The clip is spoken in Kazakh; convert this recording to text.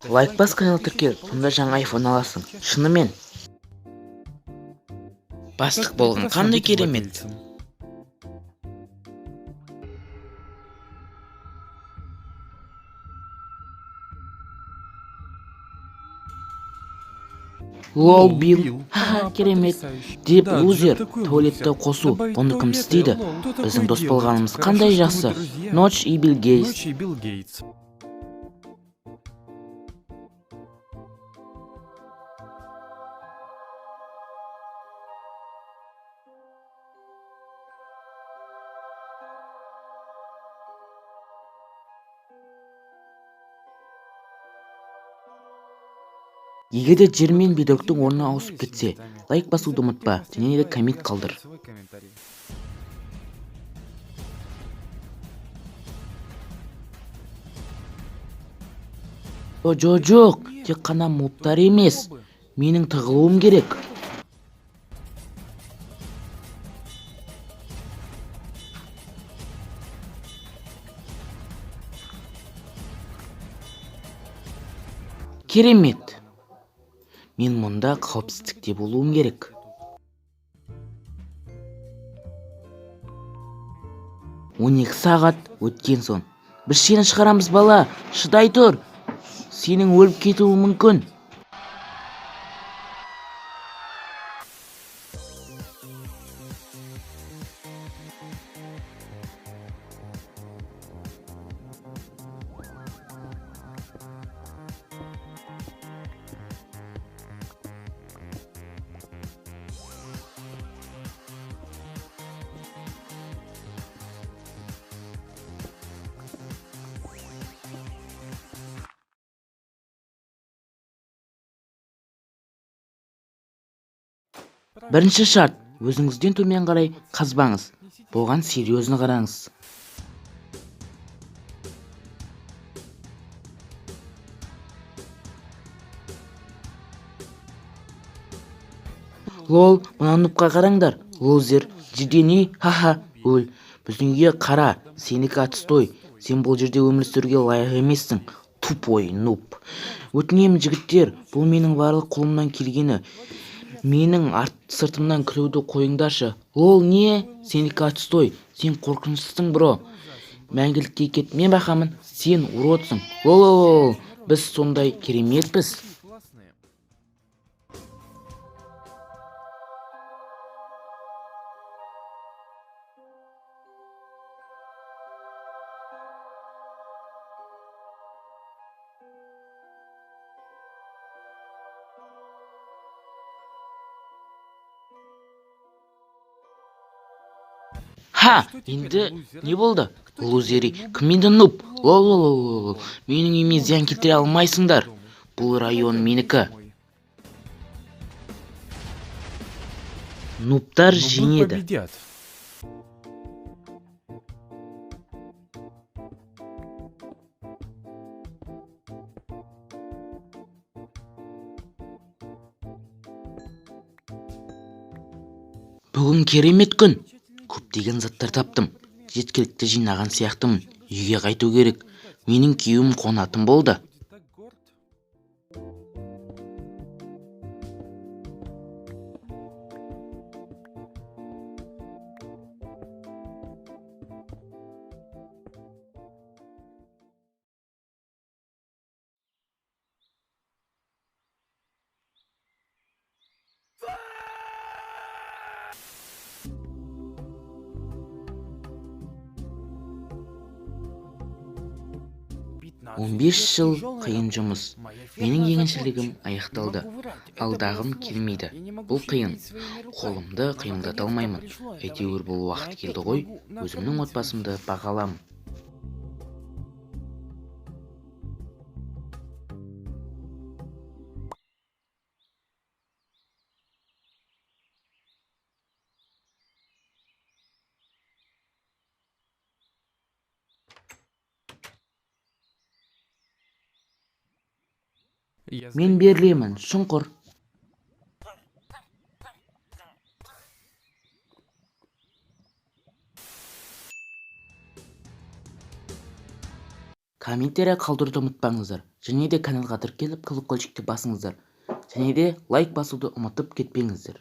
Лайк бас, канал тркеліп, сонда жаңа iPhone аласың. Шынымен. Бастық болған қандай керемет. Лол бил, керемет, деп лузер, туалетті қосу, оны кім істейді? Біздің дос болғанымыз қандай жақсы. Ночь и Билл Гейтс. Егерде Жер мен Бедроктың орны ауысып кетсе, лайк басуды ұмытпа, және де коммент қалдыр. Жоқ, тек қана мобтар емес, менің тығылуым керек. Керемет. Мен мұнда қауіпсіздікте болуым керек. Он 12 сағат өткен соң. Біз сені шығарамыз, бала. Шыдай тұр. Сенің өліп кетуі мүмкін. Бірінші шарт, өзіңізден төмен қарай қазбаңыз. Болған серьезно қараңыз. Лол, мұна нұпқа қараңдар. Лозер, жидені, өл. Біздің үйге қара, сенікі атыстой. Сен бұл жерде өмір сүруге лайық емессің. Тупой, нуп. Өтінемін, жігіттер, бұл менің барлық қолымнан келгені. Менің сыртымнан күлуді қойыңдаршы. Лол, не? Сенікі атыстой. Сен қорқынышсың, бро. Мәңгілікке кетме бақамын. Сен уродсың. Лол, біз сондай кереметпіз. Енді не болды? Лузери, кім енді нұп? Лол, менің үйіме зиян келтіре алмайсыңдар. Бұл район менікі. Нұптар жеңеді. Бүгін керемет күн. Көптеген заттар таптым. Жеткілікті жинаған сияқтымын. Үйге қайту керек. Менің күйеуім қонатын болды. Он 15 жыл қиын жұмыс. Менің егіншілігім аяқталды. Алдағым келмейді. Бұл қиын. Қолымды қимылдата алмаймын. Әйтеуір бұл уақыт келді ғой. Өзімнің отбасымды бағалам. Мен берлемін, шұңқыр. комментарий қалдыруды ұмытпаңыздар. Және де каналға тркеліп колокольчикті басыңыздар. Және де лайк басуды ұмытып кетпеңіздер.